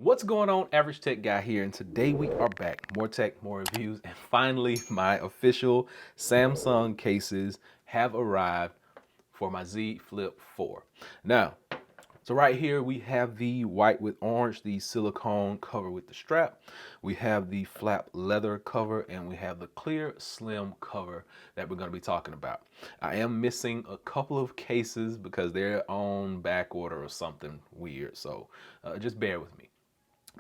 What's going on, Average Tech Guy here, and today we are back. More tech, more reviews, and finally my official Samsung cases have arrived for my Z Flip 4. Now, so right here we have the white with orange, the silicone cover with the strap. We have the flap leather cover, and we have the clear slim cover that we're going to be talking about. I am missing a couple of cases because they're on back order or something weird, so just bear with me.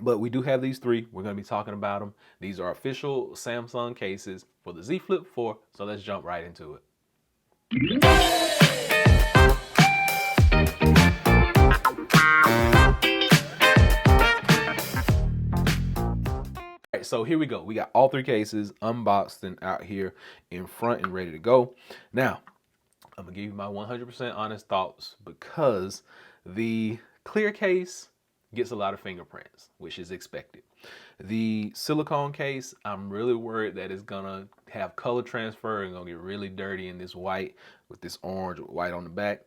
But we do have these three. We're going to be talking about them. These are official Samsung cases for the Z Flip 4. So let's jump right into it. All right, so here we go. We got all three cases unboxed and out here in front and ready to go. Now, I'm going to give you my 100% honest thoughts because the clear case gets a lot of fingerprints, which is expected. The silicone case, I'm really worried that it's gonna have color transfer and gonna get really dirty in this white with this orange with white on the back.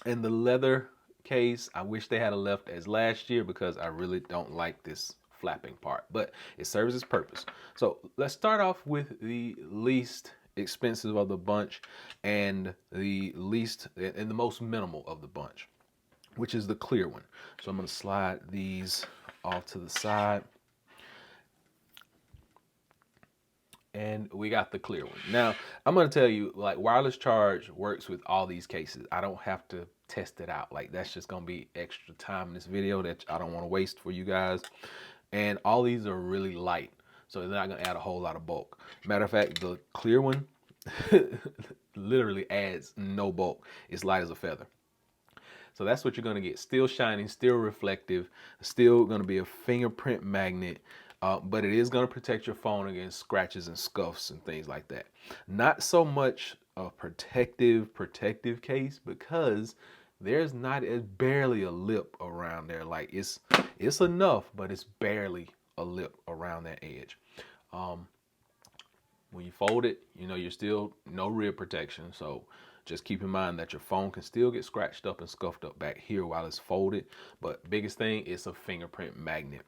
And the leather case, I wish they had left as last year because I really don't like this flapping part, but it serves its purpose. So let's start off with the least expensive of the bunch and the least and the most minimal of the bunch, which is the clear one. So I'm going to slide these off to the side. And we got the clear one. Now, I'm going to tell you, like, wireless charge works with all these cases. I don't have to test it out. Like, that's just going to be extra time in this video that I don't want to waste for you guys. And all these are really light, so they're not going to add a whole lot of bulk. Matter of fact, the clear one literally adds no bulk. It's light as a feather. So that's what you're going to get. Still shining, still reflective, still going to be a fingerprint magnet, but it is going to protect your phone against scratches and scuffs and things like that. Not so much a protective case because there's barely a lip around there. Like it's enough, but it's barely a lip around that edge. When you fold it, you're still no rib protection. So just keep in mind that your phone can still get scratched up and scuffed up back here while it's folded. But biggest thing is a fingerprint magnet.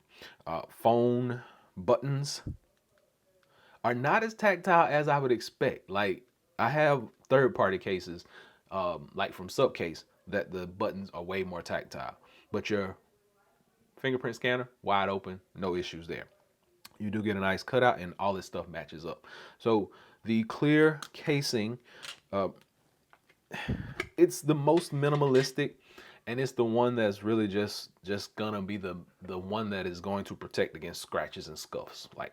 Phone buttons are not as tactile as I would expect. Like I have third-party cases, like from Subcase, that the buttons are way more tactile. But your fingerprint scanner, wide open, no issues there. You do get a nice cutout and all this stuff matches up. So the clear casing, it's the most minimalistic, and it's the one that's really just gonna be the one that is going to protect against scratches and scuffs. Like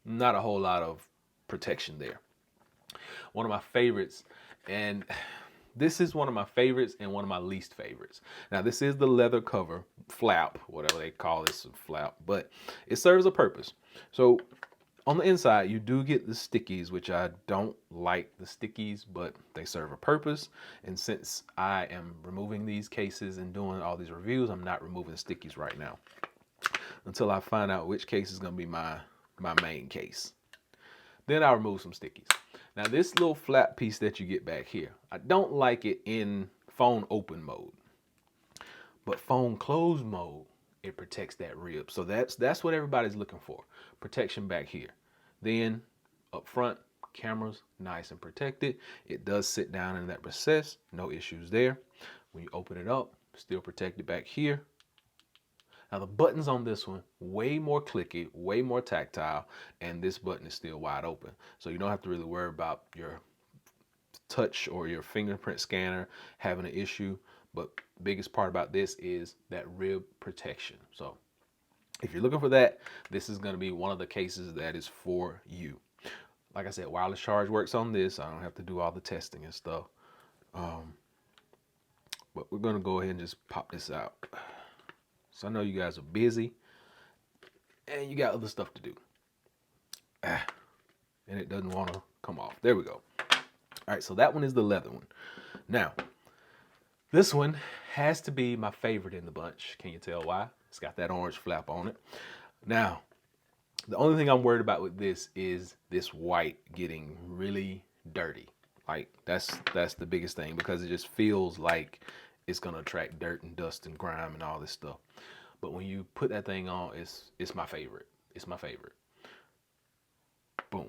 not a whole lot of protection there. One of my favorites, and this is one of my favorites and one of my least favorites. Now this is the leather cover, flap, whatever they call this, flap, but it serves a purpose. So on the inside, you do get the stickies, which I don't like the stickies, but they serve a purpose. And since I am removing these cases and doing all these reviews, I'm not removing stickies right now until I find out which case is going to be my main case. Then I'll remove some stickies. Now this little flap piece that you get back here, I don't like it in phone open mode, but phone closed mode, it protects that rib. So that's what everybody's looking for, protection back here. Then up front, cameras nice and protected. It does sit down in that recess, no issues there. When you open it up, still protected back here. Now the buttons on this one, way more clicky, way more tactile, and this button is still wide open. So you don't have to really worry about your touch or your fingerprint scanner having an issue. But the biggest part about this is that rib protection. So if you're looking for that, this is going to be one of the cases that is for you. Like I said, wireless charge works on this. I don't have to do all the testing and stuff. But we're going to go ahead and just pop this out. So I know you guys are busy and you got other stuff to do. And it doesn't want to come off. There we go. All right, so that one is the leather one. Now, this one has to be my favorite in the bunch. Can you tell why? It's got that orange flap on it. Now, the only thing I'm worried about with this is this white getting really dirty. Like that's the biggest thing because it just feels like it's gonna attract dirt and dust and grime and all this stuff. but when you put that thing on, it's my favorite. It's my favorite. Boom.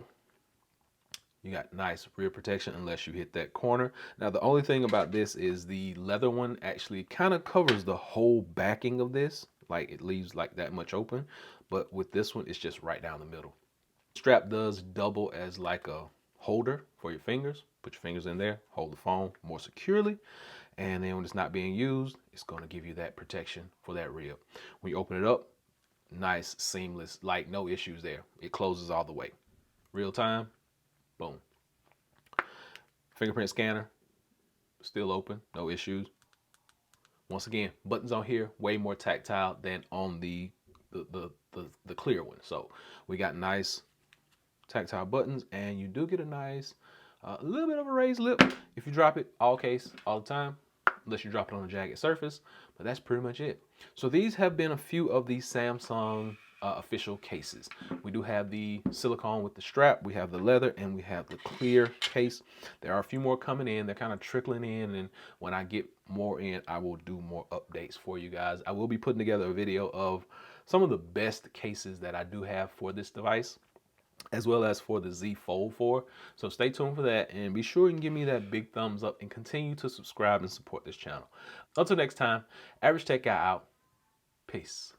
You got nice rear protection unless you hit that corner. Now, the only thing about this is the leather one actually kind of covers the whole backing of this. Like, it leaves like that much open. But with this one, it's just right down the middle. Strap does double as like a holder for your fingers. Put your fingers in there, hold the phone more securely. And then when it's not being used, it's going to give you that protection for that rib. When you open it up, nice, seamless, like no issues there. It closes all the way. Real time, boom. Fingerprint scanner, still open, no issues. Once again, buttons on here way more tactile than on the clear one. So we got nice tactile buttons, and you do get a nice little bit of a raised lip if you drop it all case all the time, unless you drop it on a jagged surface. But that's pretty much it. So these have been a few of the Samsung official cases. We do have the silicone with the strap, we have the leather, and we have the clear case. There are a few more coming in. They're kind of trickling in, and when I get more in, I will do more updates for you guys. I will be putting together a video of some of the best cases that I do have for this device, as well as for the Z Fold 4. So stay tuned for that, and be sure and give me that big thumbs up and continue to subscribe and support this channel. Until next time, Average Tech Guy out. Peace.